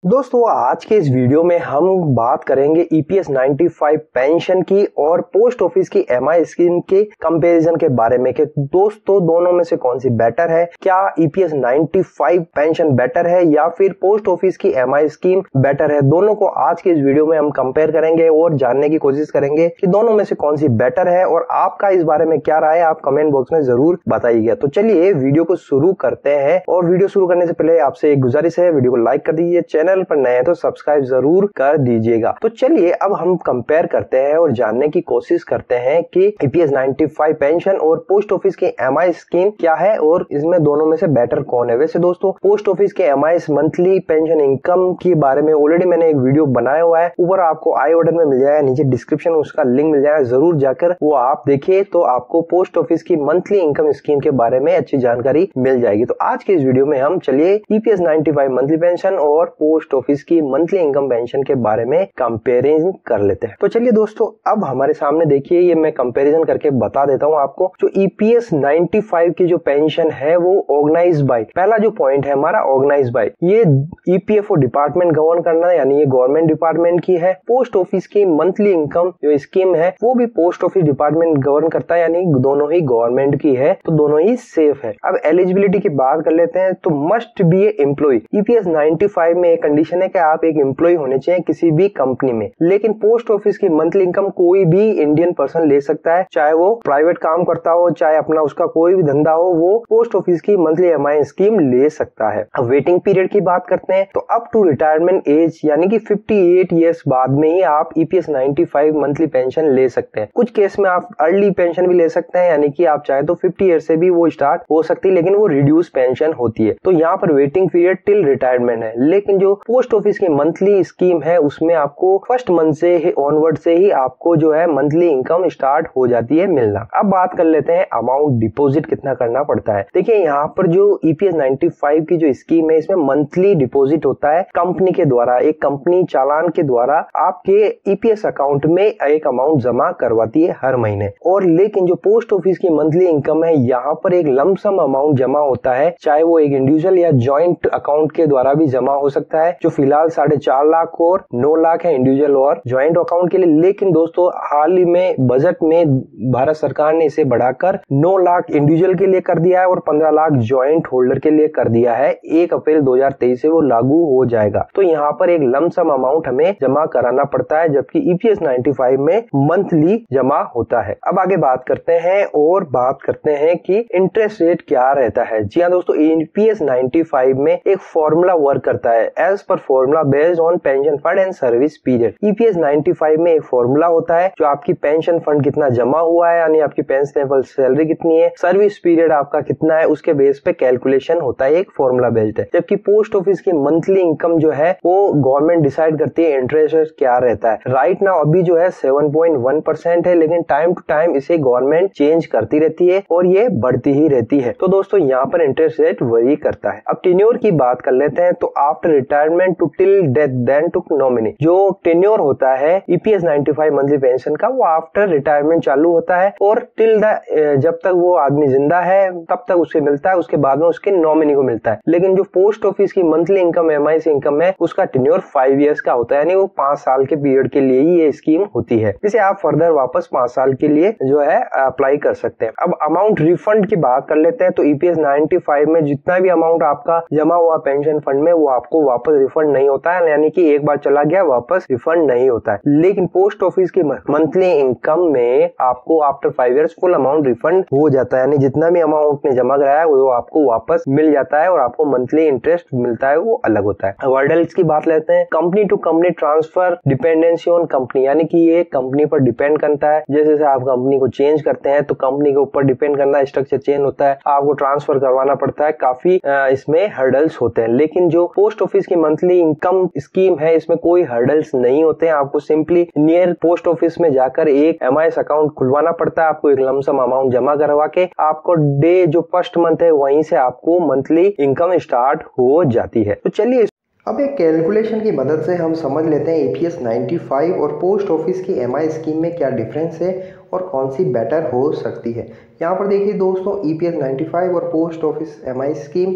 दोस्तों आज के इस वीडियो में हम बात करेंगे ईपीएस 95 पेंशन की और पोस्ट ऑफिस की एमआई स्कीम के कंपैरिजन के बारे में कि दोस्तों दोनों में से कौन सी बेटर है। क्या ईपीएस 95 पेंशन बेटर है या फिर पोस्ट ऑफिस की एमआई स्कीम बेटर है। दोनों को आज के इस वीडियो में हम कंपेयर करेंगे और जानने की कोशिश करेंगे कि दोनों में से कौन सी बेटर है और आपका इस बारे में क्या राय है, आप कमेंट बॉक्स में जरूर बताइएगा। तो चलिए वीडियो को शुरू करते हैं और वीडियो शुरू करने से पहले आपसे एक गुजारिश है, वीडियो को लाइक कर दीजिए, चैनल पर नए हैं तो सब्सक्राइब जरूर कर दीजिएगा। तो चलिए अब हम कंपेयर करते हैं और जानने की कोशिश करते हैं कि ईपीएस 95 पेंशन और पोस्ट ऑफिस की एमआई स्कीम क्या है और इसमें दोनों में से बेटर कौन है। वैसे दोस्तों पोस्ट ऑफिस के एमआई मंथली पेंशन इनकम के बारे में ऑलरेडी मैंने एक वीडियो बनाया हुआ है, ऊपर आपको आई बटन में मिल जाएगा, नीचे डिस्क्रिप्शन में उसका लिंक मिल जाएगा, जरूर जाकर वो आप देखिए तो आपको पोस्ट ऑफिस की मंथली इनकम स्कीम के बारे में अच्छी जानकारी मिल जाएगी। तो आज के इस वीडियो में हम चलिए ईपीएस 95 मंथली पेंशन और पोस्ट ऑफिस की मंथली इनकम पेंशन के बारे में कंपैरिजन कर लेते हैं। तो चलिए दोस्तों अब हमारे सामने देखिए, ये मैं कंपैरिजन करके बता देता हूं आपको। जो ईपीएस 95 की जो पेंशन है वो ऑर्गेनाइज बाय, पहला जो पॉइंट है हमारा ऑर्गेनाइज बाय, ये ईपीएफओ डिपार्टमेंट गवर्न करना है, यानी ये गवर्नमेंट डिपार्टमेंट की है। पोस्ट ऑफिस की मंथली इनकम जो स्कीम है वो भी पोस्ट ऑफिस डिपार्टमेंट गवर्न करता है, यानी दोनों ही गवर्नमेंट की है, तो दोनों ही सेफ है। अब एलिजिबिलिटी की बात कर लेते हैं तो must be a employee. EPS 95 में एक कंडीशन है कि आप एक एम्प्लॉय होने चाहिए किसी भी कंपनी में, लेकिन पोस्ट ऑफिस की मंथली इनकम कोई भी इंडियन पर्सन ले सकता है, चाहे वो प्राइवेट काम करता हो, चाहे अपना उसका कोई भी धंधा हो, वो पोस्ट ऑफिस की मंथली एमआई स्कीम ले सकता है। अब वेटिंग पीरियड की बात करते हैं तो अप टू रिटायरमेंट एज यानी कि 58 ईयर्स बाद में ही आप ईपीएस 95 मंथली पेंशन ले सकते हैं। कुछ केस में आप अर्ली पेंशन भी ले सकते हैं, यानी कि आप चाहे तो 50 ईयर से भी वो स्टार्ट हो सकती है, लेकिन वो रिड्यूस पेंशन होती है। तो यहाँ पर वेटिंग पीरियड टिल रिटायरमेंट है, लेकिन जो पोस्ट ऑफिस की मंथली स्कीम है उसमें आपको फर्स्ट मंथ से ऑनवर्ड से ही आपको जो है मंथली इनकम स्टार्ट हो जाती है मिलना। अब बात कर लेते हैं अमाउंट डिपॉजिट कितना करना पड़ता है। देखिए यहाँ पर जो ईपीएस 95 की जो स्कीम है इसमें मंथली डिपॉजिट होता है कंपनी के द्वारा, एक कंपनी चालान के द्वारा आपके ईपीएस अकाउंट में एक अमाउंट जमा करवाती है हर महीने। और लेकिन जो पोस्ट ऑफिस की मंथली इनकम है यहाँ पर एक लमसम अमाउंट जमा होता है, चाहे वो एक इंडिविजुअल या ज्वाइंट अकाउंट के द्वारा भी जमा हो सकता है, जो फिलहाल 4.5 लाख और 9 लाख है इंडिविजुअल और ज्वाइंट अकाउंट के लिए। लेकिन दोस्तों हाल ही में बजट में भारत सरकार ने इसे बढ़ाकर 9 लाख इंडिविजुअल के लिए कर दिया है और 15 लाख ज्वाइंट होल्डर के लिए कर दिया है। 1 अप्रैल 2023 से वो लागू हो जाएगा। तो यहाँ पर एक लमसम अमाउंट हमें जमा कराना पड़ता है, जबकि ईपीएस 95 में मंथली जमा होता है। अब आगे बात करते हैं और बात करते हैं कि इंटरेस्ट रेट क्या रहता है। जी हाँ दोस्तों, ईपीएस 95 में एक फॉर्मूला वर्क करता है as per formula based on pension fund and service period. EPS 95 में एक फॉर्मूला होता है जो आपकी पेंशन फंड कितना जमा हुआ है, यानी आपकी पेंशनेबल सैलरी कितनी है, सर्विस पीरियड आपका कितना है, उसके बेस पे कैलकुलेशन होता है, एक फॉर्मूला बेस्ड है। जबकि पोस्ट ऑफिस की मंथली इनकम जो है वो गवर्नमेंट डिसाइड करती है इंटरेस्ट रेट क्या रहता है। राइट नाउ अभी जो है 7.1% है, लेकिन टाइम टू टाइम इसे गवर्नमेंट चेंज करती रहती है और ये बढ़ती ही रहती है। तो दोस्तों यहाँ पर इंटरेस्ट रेट वही करता है। अब टेन्योर की बात कर लेते हैं तो after retirement to till death then to nominee, जो टेन्योर होता है ईपीएस 95 मंथली पेंशन का, वो आफ्टर रिटायरमेंट चालू होता है और टिल द जब तक वो आदमी जिंदा है तब तक उसे मिलता है, उसके बाद में उसके नॉमिनी को मिलता है। लेकिन जो पोस्ट ऑफिस की मंथली इनकम एमआई इनकम है उसका टेन्योर 5 इयर्स का होता है, यानी वो 5 साल के पीरियड के लिए ही ये स्कीम होती है, जिसे आप फर्दर वापस 5 साल के लिए जो है अप्लाई कर सकते हैं। अब अमाउंट रिफंड की बात कर लेते हैं तो ईपीएस 95 में जितना भी अमाउंट आपका जमा हुआ पेंशन फंड में वो आपको वापस रिफंड नहीं होता है, यानी कि एक बार चला गया वापस रिफंड नहीं होता है। लेकिन पोस्ट ऑफिस की मंथली इनकम में आपको after 5 years full amount refund हो जाता है, यानी जितना भी अमाउंट ने जमा कराया है वो आपको वापस मिल जाता है और आपको मंथली इंटरेस्ट मिलता है, वो अलग होता है। वर्डल्स की बात लेते हैं। Company to company transfer dependency on company, यानी कि ये कंपनी पर डिपेंड करता है। जैसे जैसे आप कंपनी को चेंज करते हैं तो कंपनी के ऊपर डिपेंड करना है, स्ट्रक्चर चेंज होता है, आपको ट्रांसफर करवाना पड़ता है, काफी इसमें हर्डल्स होते हैं। लेकिन जो पोस्ट ऑफिस की मंथली इनकम स्कीम है इसमें कोई हर्डल्स नहीं होते हैं। आपको सिंपली नियर पोस्ट ऑफिस में जाकर एक एमआईएस अकाउंट खुलवाना पड़ता है, आपको एक लमसम अमाउंट जमा करवा के आपको डे जो फर्स्ट मंथ है वहीं से आपको मंथली इनकम स्टार्ट हो जाती है। तो चलिए अब एक कैलकुलेशन की मदद से हम समझ लेते हैं ईपीएस 95 और पोस्ट ऑफिस की एमआई स्कीम में क्या डिफरेंस है और कौन सी बेटर हो सकती है। यहाँ पर देखिए दोस्तों, ईपीएस 95 और पोस्ट ऑफिस एमआई स्कीम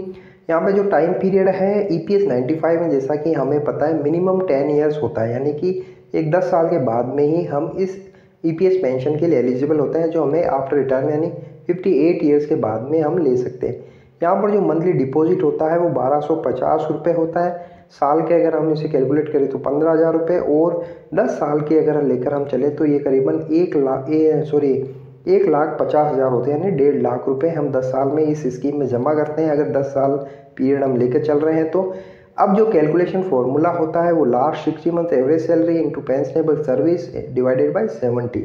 यहाँ पे जो टाइम पीरियड है EPS 95 में, जैसा कि हमें पता है मिनिमम 10 ईयर्स होता है, यानी कि एक 10 साल के बाद में ही हम इस EPS पेंशन के लिए एलिजिबल होते हैं, जो हमें आफ्टर रिटायरमेंट यानी 58 ईयर्स के बाद में हम ले सकते हैं। यहाँ पर जो मंथली डिपॉजिट होता है वो 1250 रुपये होता है। साल के अगर हम इसे कैलकुलेट करें तो 15,000 रुपये, और 10 साल के अगर लेकर हम चले तो ये करीबन 1,50,000 होते हैं, यानी 1.5 लाख रुपये हम 10 साल में इस स्कीम में जमा करते हैं, अगर 10 साल पीरियड हम लेकर चल रहे हैं तो। अब जो कैलकुलेशन फॉर्मूला होता है वो last 60 month average salary into pensionable service divided by 70।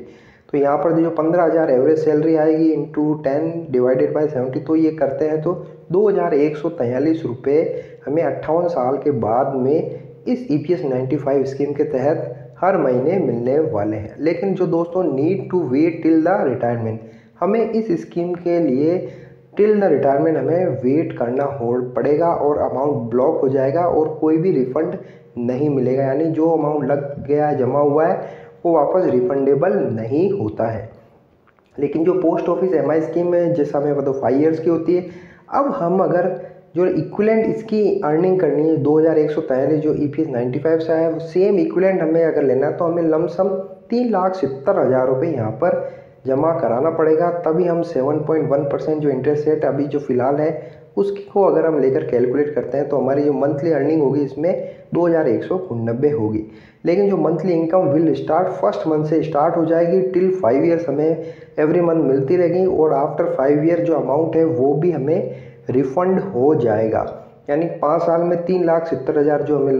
तो यहाँ पर जो 15,000 एवरेज सैलरी आएगी इंटू 10 डिवाइडेड बाय 70, तो ये करते हैं तो 2,143 रुपये हमें 58 साल के बाद में इस EPS 95 स्कीम के तहत हर महीने मिलने वाले हैं। लेकिन जो दोस्तों need to wait till the retirement, हमें इस स्कीम के लिए टिल द रिटायरमेंट हमें वेट करना पड़ेगा और अमाउंट ब्लॉक हो जाएगा और कोई भी रिफंड नहीं मिलेगा, यानी जो अमाउंट लग गया है जमा हुआ है वो वापस रिफंडेबल नहीं होता है। लेकिन जो पोस्ट ऑफिस MI स्कीम है जैसा हमें पता 5 ईयर्स की होती है। अब हम अगर जो इक्विवेलेंट इसकी अर्निंग करनी है 2,143 जो EPS 95 से है, वो सेम इक्विवेलेंट हमें अगर लेना है तो हमें लमसम 3,70,000 रुपये यहाँ पर जमा कराना पड़ेगा, तभी हम 7.1% जो इंटरेस्ट रेट अभी जो फ़िलहाल है उसको अगर हम लेकर कैलकुलेट करते हैं तो हमारी जो मंथली अर्निंग होगी इसमें 2,190 होगी। लेकिन जो monthly income will start first month से स्टार्ट हो जाएगी, टिल 5 ईयर्स हमें एवरी मंथ मिलती रहेगी, और आफ्टर 5 ईयर जो अमाउंट है वो भी हमें रिफंड हो जाएगा, यानी 5 साल में 3,70,000 जो हमें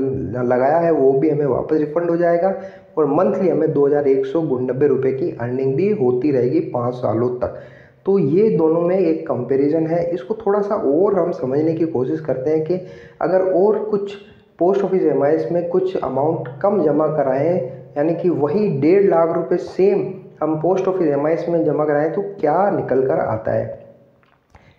लगाया है वो भी हमें वापस रिफंड हो जाएगा, और मंथली हमें 2,190 रुपये की अर्निंग भी होती रहेगी 5 सालों तक। तो ये दोनों में एक कंपैरिजन है। इसको थोड़ा सा और हम समझने की कोशिश करते हैं कि अगर और कुछ पोस्ट ऑफिस MIs में कुछ अमाउंट कम जमा कराएं, यानी कि वही 1.5 लाख रुपये सेम हम पोस्ट ऑफिस MIs में जमा कराएं तो क्या निकल कर आता है।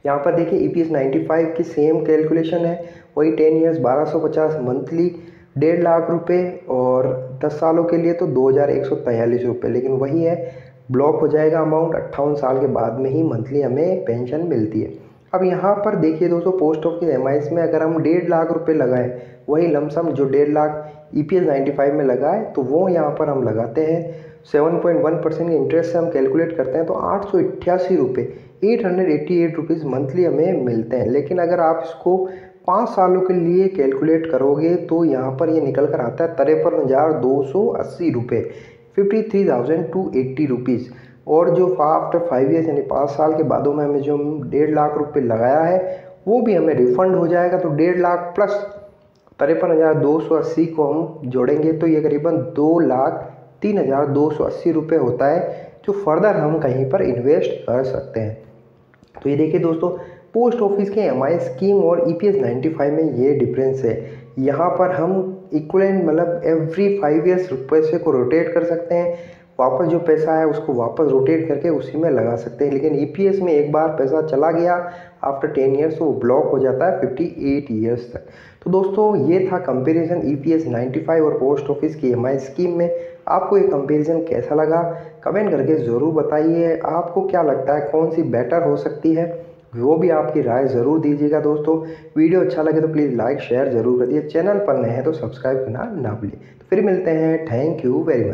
यहाँ पर देखिए EPS 95 की सेम कैलकुलेशन है, वही 10 ईयर्स 1250 मंथली 1.5 लाख रुपये, और 10 सालों के लिए तो 2,143 रुपये, लेकिन वही है ब्लॉक हो जाएगा अमाउंट 58 साल के बाद में ही मंथली हमें पेंशन मिलती है। अब यहाँ पर देखिए दोस्तों पोस्ट ऑफिस MIs में अगर हम 1.5 लाख रुपये लगाएं, वही लमसम जो 1.5 लाख EPS 95 में लगाए तो वो यहाँ पर हम लगाते हैं 7.1% के इंटरेस्ट से हम कैलकुलेट करते हैं तो 888 रुपये 888 रुपीज़ मंथली हमें मिलते हैं। लेकिन अगर आप इसको 5 सालों के लिए कैलकुलेट करोगे तो यहाँ पर ये निकल कर आता है 53,280 रुपये 53,280 रुपीज़, और जो आफ्टर 5 ईयर्स यानी 5 साल के बाद में हमें जो 1.5 लाख रुपये लगाया है वो भी हमें रिफंड हो जाएगा। तो 1.5 लाख प्लस 53,280 को हम जोड़ेंगे तो ये करीबन 2,03,280 रुपये होता है, जो फर्दर हम कहीं पर इन्वेस्ट कर सकते हैं। तो ये देखिए दोस्तों पोस्ट ऑफिस के MI स्कीम और EPS 95 में ये डिफरेंस है। यहाँ पर हम इक्विवेलेंट मतलब एवरी 5 ईयर्स पैसे को रोटेट कर सकते हैं, वापस जो पैसा है उसको वापस रोटेट करके उसी में लगा सकते हैं। लेकिन EPS में एक बार पैसा चला गया आफ्टर 10 ईयर्स तो वो ब्लॉक हो जाता है 58 ईयर्स तक। तो दोस्तों ये था कंपैरिजन EPS 95 और पोस्ट ऑफिस की MI स्कीम में। आपको ये कंपैरिजन कैसा लगा कमेंट करके ज़रूर बताइए। आपको क्या लगता है कौन सी बेटर हो सकती है, वो भी आपकी राय ज़रूर दीजिएगा। दोस्तों वीडियो अच्छा लगे तो प्लीज़ लाइक शेयर ज़रूर करिए, चैनल पर नए हैं तो सब्सक्राइब करना ना भूलिए। तो फिर मिलते हैं, थैंक यू वेरी मच।